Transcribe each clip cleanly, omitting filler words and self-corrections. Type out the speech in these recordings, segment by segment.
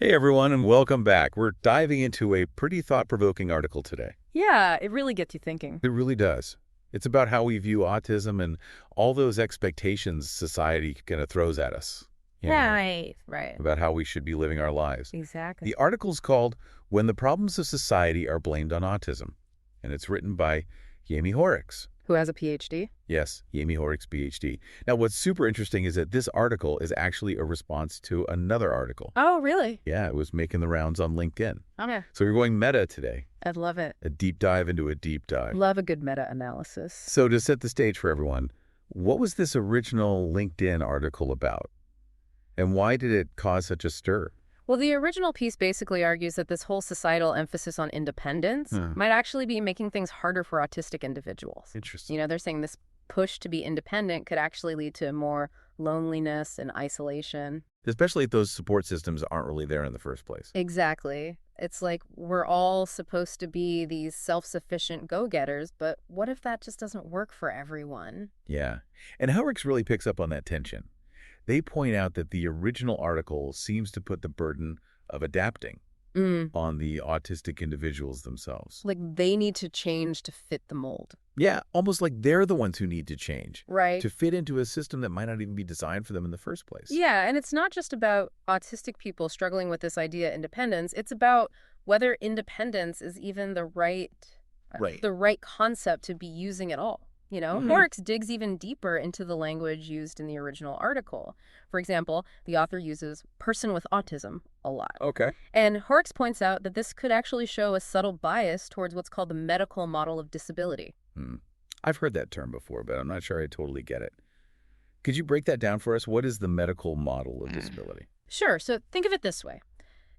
Hey everyone, and welcome back. We're diving into a pretty thought-provoking article today. Yeah, it really gets you thinking. It really does. It's about how we view autism and all those expectations society kind of throws at us, Right. about how we should be living our lives. Exactly. The article's called When the Problems of Society Are Blamed on Autism, and it's written by Jaime Hoerricks. Who has a PhD? Yes, Jaime Hoerricks, PhD. Now, what's super interesting is that this article is actually a response to another article. Oh, really? Yeah, it was making the rounds on LinkedIn. Okay. So we're going meta today. I'd love it. A deep dive into a deep dive. Love a good meta-analysis. So to set the stage for everyone, what was this original LinkedIn article about? And why did it cause such a stir? Well, the original piece basically argues that this whole societal emphasis on independence might actually be making things harder for autistic individuals. Interesting. You know, they're saying this push to be independent could actually lead to more loneliness and isolation. Especially if those support systems aren't really there in the first place. Exactly. It's like we're all supposed to be these self-sufficient go-getters, but what if that just doesn't work for everyone? Yeah. And Hoerricks really picks up on that tension. They point out that the original article seems to put the burden of adapting on the autistic individuals themselves. Like they need to change to fit the mold. Yeah, almost like they're the ones who need to change. Right. To fit into a system that might not even be designed for them in the first place. Yeah, and it's not just about autistic people struggling with this idea of independence. It's about whether independence is even the right concept to be using at all. You know, Hoerricks digs even deeper into the language used in the original article. For example, the author uses person with autism a lot. Okay. And Hoerricks points out that this could actually show a subtle bias towards what's called the medical model of disability. I've heard that term before, but I'm not sure I totally get it. Could you break that down for us? What is the medical model of disability? Sure. So think of it this way.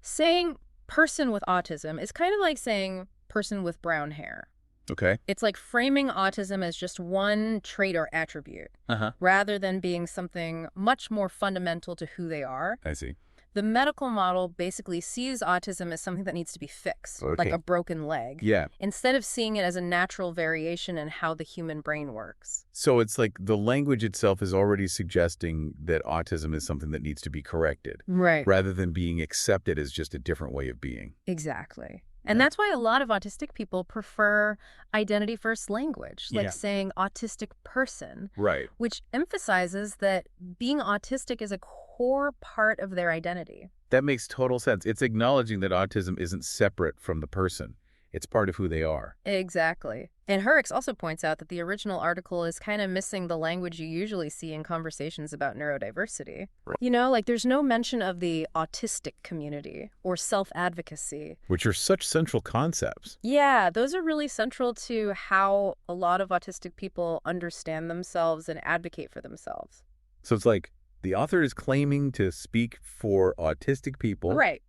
Saying person with autism is kind of like saying person with brown hair. Okay. It's like framing autism as just one trait or attribute, rather than being something much more fundamental to who they are. I see. The medical model basically sees autism as something that needs to be fixed, like a broken leg, instead of seeing it as a natural variation in how the human brain works. So it's like the language itself is already suggesting that autism is something that needs to be corrected, Right. rather than being accepted as just a different way of being. Exactly. And that's why a lot of autistic people prefer identity-first language, like saying autistic person, Right. which emphasizes that being autistic is a core part of their identity. That makes total sense. It's acknowledging that autism isn't separate from the person. It's part of who they are. Exactly. And Hoerricks also points out that the original article is kind of missing the language you usually see in conversations about neurodiversity. Right. You know, like there's no mention of the autistic community or self-advocacy. Which are such central concepts. Yeah, those are really central to how a lot of autistic people understand themselves and advocate for themselves. So it's like the author is claiming to speak for autistic people. Right.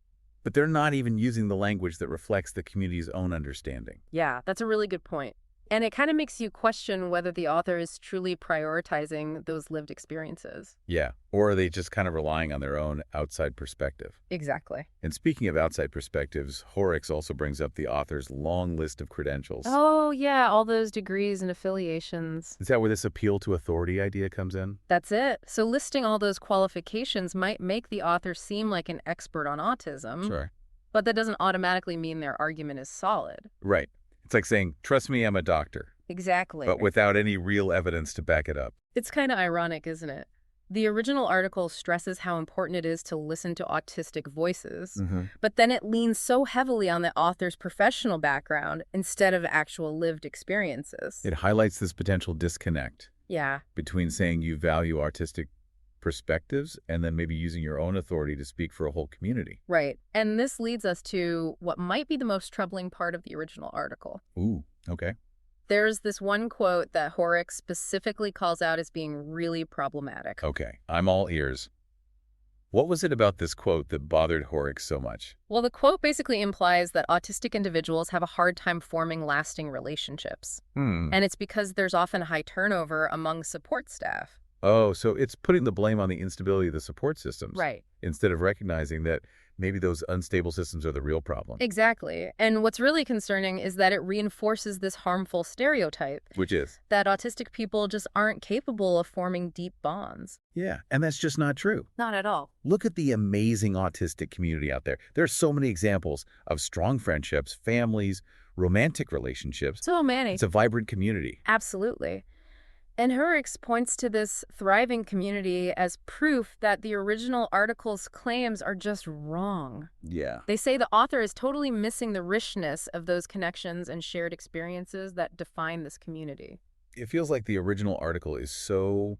But they're not even using the language that reflects the community's own understanding. Yeah, that's a really good point. And it kind of makes you question whether the author is truly prioritizing those lived experiences. Yeah. Or are they just kind of relying on their own outside perspective? Exactly. And speaking of outside perspectives, Hoerricks also brings up the author's long list of credentials. Oh, yeah, all those degrees and affiliations. Is that where this appeal to authority idea comes in? That's it. So listing all those qualifications might make the author seem like an expert on autism. Sure. But that doesn't automatically mean their argument is solid. Right. It's like saying, trust me, I'm a doctor. Exactly. But without any real evidence to back it up. It's kind of ironic, isn't it? The original article stresses how important it is to listen to autistic voices, but then it leans so heavily on the author's professional background instead of actual lived experiences. It highlights this potential disconnect. Yeah. Between saying you value artistic perspectives and then maybe using your own authority to speak for a whole community. Right. And this leads us to what might be the most troubling part of the original article. Ooh, okay. There's this one quote that Hoerricks specifically calls out as being really problematic. Okay, I'm all ears. What was it about this quote that bothered Hoerricks so much? Well, the quote basically implies that autistic individuals have a hard time forming lasting relationships. And it's because there's often high turnover among support staff. Oh, so it's putting the blame on the instability of the support systems. Right. Instead of recognizing that Maybe those unstable systems are the real problem. Exactly. And what's really concerning is that it reinforces this harmful stereotype. Which is? That autistic people just aren't capable of forming deep bonds. Yeah, and that's just not true. Not at all. Look at the amazing autistic community out there. There are so many examples of strong friendships, families, romantic relationships. So many. It's a vibrant community. Absolutely. And Hoerricks points to this thriving community as proof that the original article's claims are just wrong. Yeah. They say the author is totally missing the richness of those connections and shared experiences that define this community. It feels like the original article is so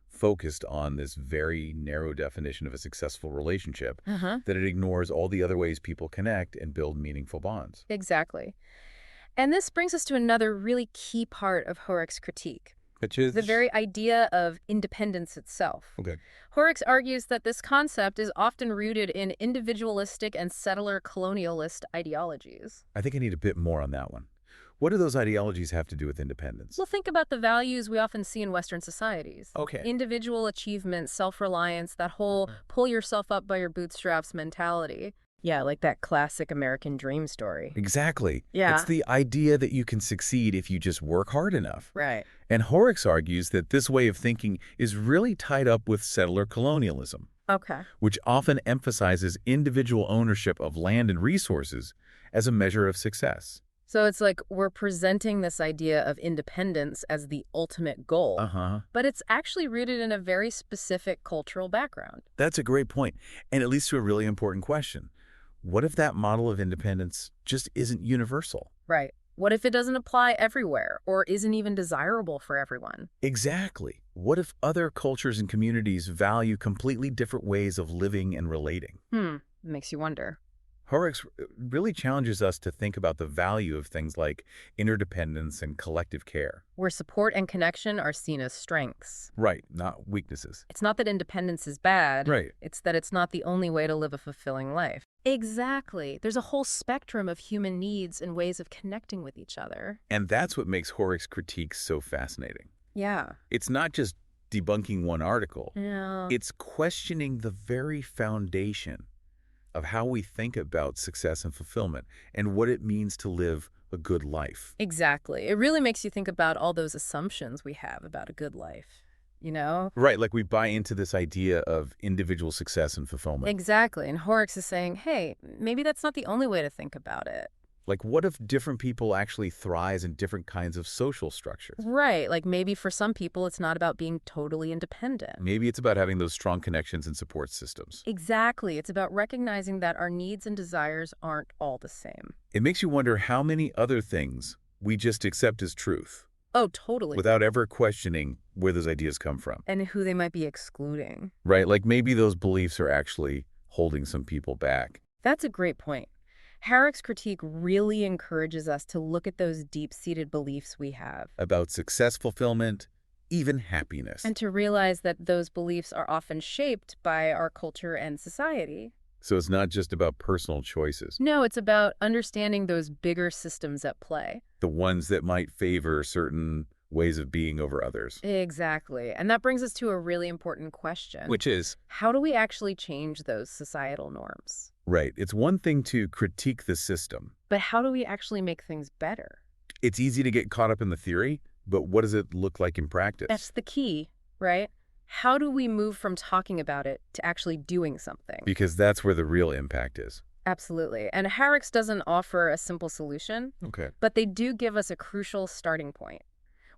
focused on this very narrow definition of a successful relationship that it ignores all the other ways people connect and build meaningful bonds. Exactly. And this brings us to another really key part of Hoerricks' critique. Which is? The very idea of independence itself. Okay. Hoerricks argues that this concept is often rooted in individualistic and settler colonialist ideologies. I think I need a bit more on that one. What do those ideologies have to do with independence? Well, think about the values we often see in Western societies. Okay. Individual achievement, self-reliance, that whole pull yourself up by your bootstraps mentality. Yeah, like that classic American dream story. Exactly. Yeah. It's the idea that you can succeed if you just work hard enough. Right. And Hoerricks argues that this way of thinking is really tied up with settler colonialism, Okay. which often emphasizes individual ownership of land and resources as a measure of success. So it's like we're presenting this idea of independence as the ultimate goal, but it's actually rooted in a very specific cultural background. That's a great point, and it leads to a really important question. What if that model of independence just isn't universal? Right. What if it doesn't apply everywhere or isn't even desirable for everyone? Exactly. What if other cultures and communities value completely different ways of living and relating? Makes you wonder. Hoerricks really challenges us to think about the value of things like interdependence and collective care. Where support and connection are seen as strengths. Right, not weaknesses. It's not that independence is bad. Right. It's that it's not the only way to live a fulfilling life. Exactly. There's a whole spectrum of human needs and ways of connecting with each other. And that's what makes Hoerricks' critique so fascinating. Yeah. It's not just debunking one article. Yeah. It's questioning the very foundation of how we think about success and fulfillment and what it means to live a good life. Exactly. It really makes you think about all those assumptions we have about a good life, you know? Right, like we buy into this idea of individual success and fulfillment. Exactly. And Hoerricks is saying, hey, maybe that's not the only way to think about it. Like, what if different people actually thrive in different kinds of social structures? Right. Like maybe for some people, it's not about being totally independent. Maybe it's about having those strong connections and support systems. Exactly. It's about recognizing that our needs and desires aren't all the same. It makes you wonder how many other things we just accept as truth. Oh, totally. Without ever questioning where those ideas come from. And who they might be excluding. Right, like maybe those beliefs are actually holding some people back. That's a great point. Hoerricks' critique really encourages us to look at those deep-seated beliefs we have. About success, fulfillment, even happiness. And to realize that those beliefs are often shaped by our culture and society. So it's not just about personal choices. No, it's about understanding those bigger systems at play. The ones that might favor certain ways of being over others. Exactly. And that brings us to a really important question. Which is? How do we actually change those societal norms? Right. It's one thing to critique the system. But how do we actually make things better? It's easy to get caught up in the theory, but what does it look like in practice? That's the key, right? How do we move from talking about it to actually doing something? Because that's where the real impact is. Absolutely. And Hoerricks doesn't offer a simple solution, but they do give us a crucial starting point.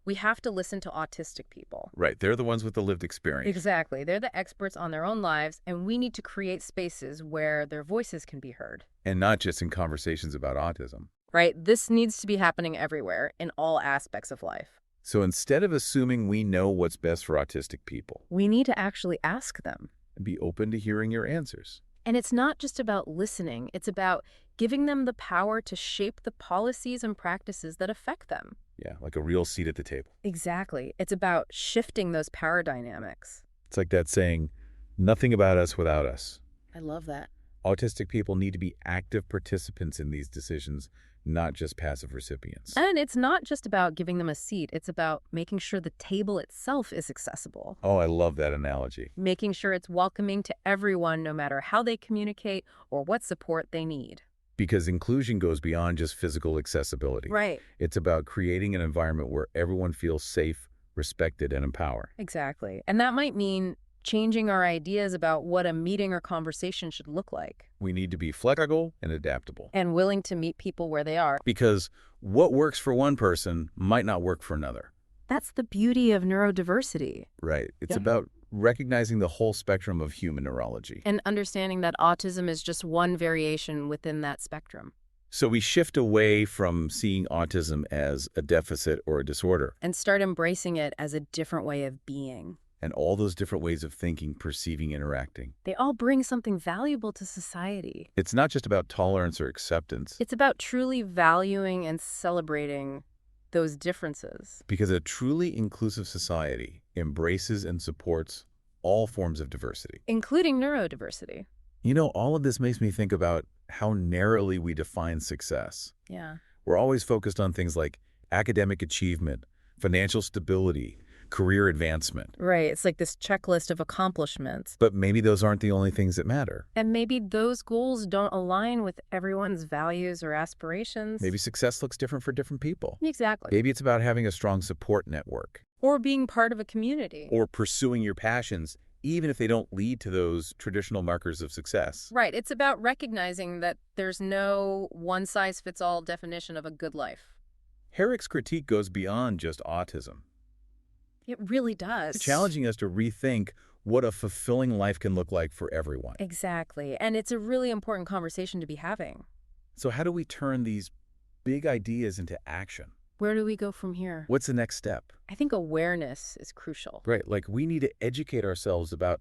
We have to listen to autistic people. Right. They're the ones with the lived experience. Exactly. They're the experts on their own lives, and we need to create spaces where their voices can be heard. And not just in conversations about autism. Right. This needs to be happening everywhere, in all aspects of life. So instead of assuming we know what's best for autistic people, we need to actually ask them. And be open to hearing your answers. And it's not just about listening. It's about giving them the power to shape the policies and practices that affect them. Yeah, like a real seat at the table. Exactly. It's about shifting those power dynamics. It's like that saying, nothing about us without us. I love that. Autistic people need to be active participants in these decisions not just passive recipients. And it's not just about giving them a seat. It's about making sure the table itself is accessible. Oh, I love that analogy. Making sure it's welcoming to everyone, no matter how they communicate or what support they need. Because inclusion goes beyond just physical accessibility. Right. It's about creating an environment where everyone feels safe, respected, and empowered. Exactly. And that might mean changing our ideas about what a meeting or conversation should look like. We need to be flexible and adaptable. And willing to meet people where they are. Because what works for one person might not work for another. That's the beauty of neurodiversity. Right. It's about recognizing the whole spectrum of human neurology. And understanding that autism is just one variation within that spectrum. So we shift away from seeing autism as a deficit or a disorder. And start embracing it as a different way of being. And all those different ways of thinking, perceiving, interacting. They all bring something valuable to society. It's not just about tolerance or acceptance. It's about truly valuing and celebrating those differences. Because a truly inclusive society embraces and supports all forms of diversity. Including neurodiversity. You know, all of this makes me think about how narrowly we define success. Yeah. We're always focused on things like academic achievement, financial stability, career advancement. Right. It's like this checklist of accomplishments. But maybe those aren't the only things that matter. And maybe those goals don't align with everyone's values or aspirations. Maybe success looks different for different people. Exactly. Maybe it's about having a strong support network. Or being part of a community. Or pursuing your passions, even if they don't lead to those traditional markers of success. Right. It's about recognizing that there's no one-size-fits-all definition of a good life. Hoerricks' critique goes beyond just autism. It really does. Challenging us to rethink what a fulfilling life can look like for everyone. Exactly. And it's a really important conversation to be having. So how do we turn these big ideas into action? Where do we go from here? What's the next step? I think awareness is crucial. Right. Like we need to educate ourselves about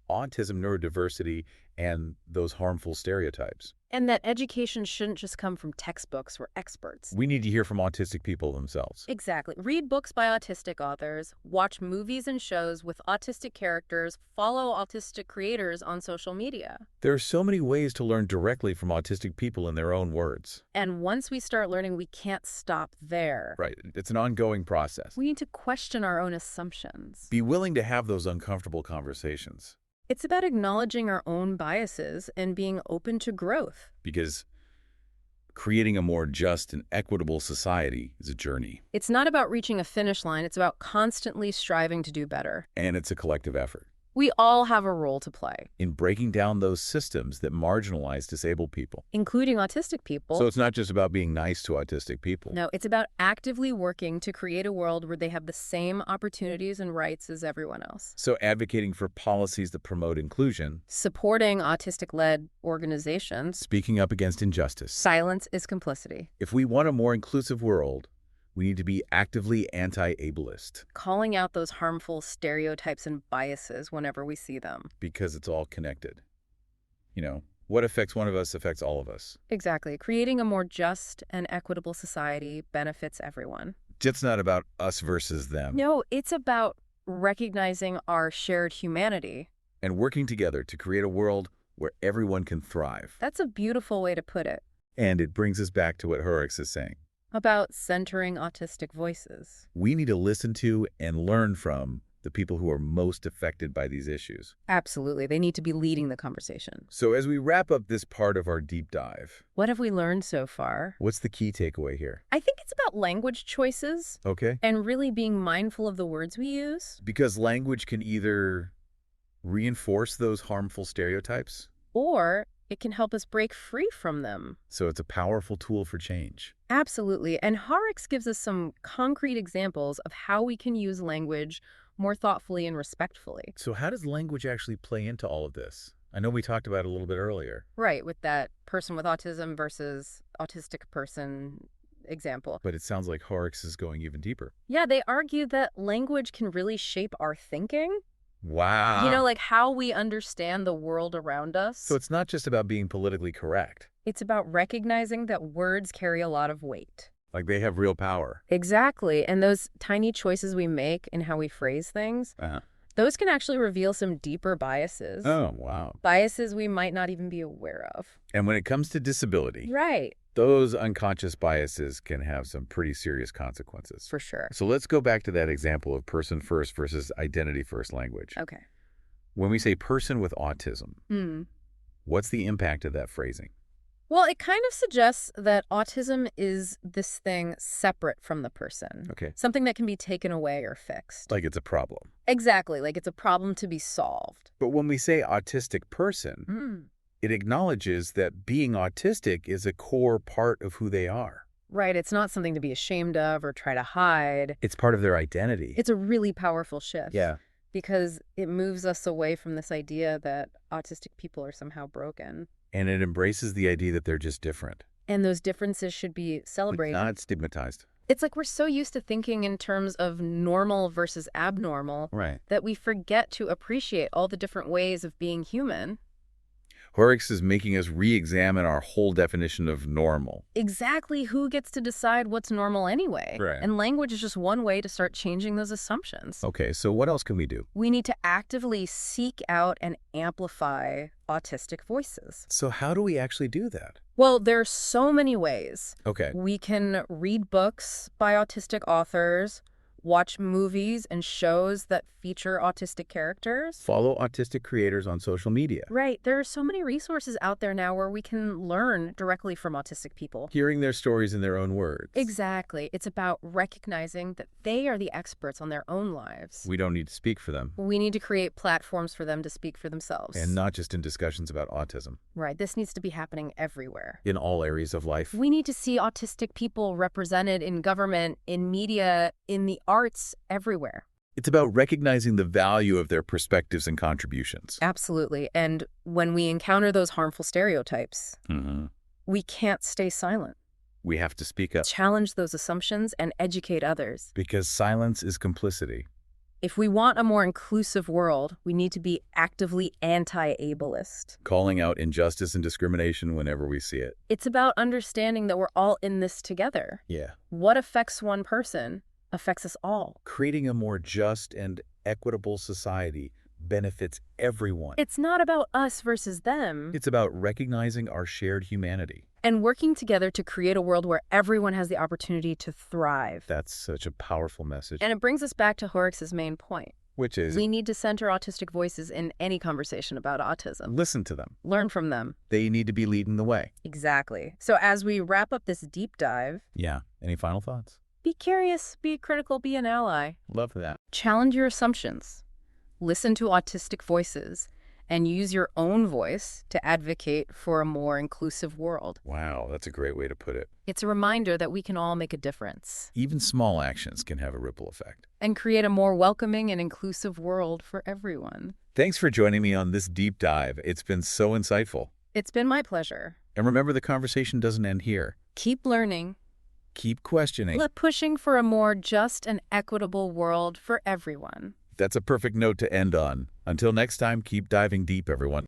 autism, neurodiversity, and those harmful stereotypes. And that education shouldn't just come from textbooks or experts. We need to hear from autistic people themselves. Exactly. Read books by autistic authors, watch movies and shows with autistic characters, follow autistic creators on social media. There are so many ways to learn directly from autistic people in their own words. And once we start learning, we can't stop there. Right. It's an ongoing process. We need to question our own assumptions. Be willing to have those uncomfortable conversations. It's about acknowledging our own biases and being open to growth. Because creating a more just and equitable society is a journey. It's not about reaching a finish line. It's about constantly striving to do better. And it's a collective effort. We all have a role to play. In breaking down those systems that marginalize disabled people. Including autistic people. So it's not just about being nice to autistic people. No, it's about actively working to create a world where they have the same opportunities and rights as everyone else. So advocating for policies that promote inclusion. Supporting autistic-led organizations. Speaking up against injustice. Silence is complicity. If we want a more inclusive world, we need to be actively anti-ableist. Calling out those harmful stereotypes and biases whenever we see them. Because it's all connected. You know, what affects one of us affects all of us. Exactly. Creating a more just and equitable society benefits everyone. It's not about us versus them. No, it's about recognizing our shared humanity. And working together to create a world where everyone can thrive. That's a beautiful way to put it. And it brings us back to what Hoerricks is saying. About centering autistic voices. We need to listen to and learn from the people who are most affected by these issues. Absolutely. They need to be leading the conversation. So as we wrap up this part of our deep dive, what have we learned so far? What's the key takeaway here? I think it's about language choices. Okay. And really being mindful of the words we use. Because language can either reinforce those harmful stereotypes, or it can help us break free from them. So it's a powerful tool for change. Absolutely. And Hoerricks gives us some concrete examples of how we can use language more thoughtfully and respectfully. So how does language actually play into all of this? I know we talked about it a little bit earlier. Right, with that person with autism versus autistic person example. But it sounds like Hoerricks is going even deeper. Yeah, they argue that language can really shape our thinking. Wow. You know, like how we understand the world around us. So it's not just about being politically correct. It's about recognizing that words carry a lot of weight. Like they have real power. Exactly. And those tiny choices we make in how we phrase things, those can actually reveal some deeper biases. Oh, wow. Biases we might not even be aware of. And when it comes to disability, right, those unconscious biases can have some pretty serious consequences. for sure. So let's go back to that example of person first versus identity first language. Okay. When we say person with autism, what's the impact of that phrasing? Well, it kind of suggests that autism is this thing separate from the person. Okay. Something that can be taken away or fixed. Like it's a problem. Exactly, like it's a problem to be solved. But when we say autistic person, it acknowledges that being autistic is a core part of who they are. Right, it's not something to be ashamed of or try to hide. It's part of their identity. It's a really powerful shift. Yeah. Because it moves us away from this idea that autistic people are somehow broken. And it embraces the idea that they're just different. And those differences should be celebrated. Not stigmatized. It's like we're so used to thinking in terms of normal versus abnormal that we forget to appreciate all the different ways of being human. Hoerricks is making us re-examine our whole definition of normal. Exactly who gets to decide what's normal anyway. Right. And language is just one way to start changing those assumptions. Okay, so what else can we do? We need to actively seek out and amplify autistic voices. So how do we actually do that? Well, there are so many ways. Okay. We can read books by autistic authors, watch movies and shows that feature autistic characters. Follow autistic creators on social media. Right. There are so many resources out there now where we can learn directly from autistic people. Hearing their stories in their own words. Exactly. It's about recognizing that they are the experts on their own lives. We don't need to speak for them. We need to create platforms for them to speak for themselves. And not just in discussions about autism. Right. This needs to be happening everywhere. In all areas of life. We need to see autistic people represented in government, in media, in the arts, everywhere. It's about recognizing the value of their perspectives and contributions. Absolutely. And when we encounter those harmful stereotypes, we can't stay silent. We have to speak up. Challenge those assumptions and educate others. Because silence is complicity. If we want a more inclusive world, we need to be actively anti-ableist. Calling out injustice and discrimination whenever we see it. It's about understanding that we're all in this together. Yeah. What affects one person affects us all. Creating a more just and equitable society benefits everyone. It's not about us versus them. It's about recognizing our shared humanity. And working together to create a world where everyone has the opportunity to thrive. That's such a powerful message. And it brings us back to Hoerricks' main point. Which is? We need to center autistic voices in any conversation about autism. Listen to them. Learn from them. They need to be leading the way. Exactly. So as we wrap up this deep dive... Yeah. Any final thoughts? Be curious, be critical, be an ally. Love that. Challenge your assumptions. Listen to autistic voices and use your own voice to advocate for a more inclusive world. Wow, that's a great way to put it. It's a reminder that we can all make a difference. Even small actions can have a ripple effect. And create a more welcoming and inclusive world for everyone. Thanks for joining me on this deep dive. It's been so insightful. It's been my pleasure. And remember, the conversation doesn't end here. Keep learning. Keep questioning. Pushing for a more just and equitable world for everyone. That's a perfect note to end on. Until next time, keep diving deep, everyone.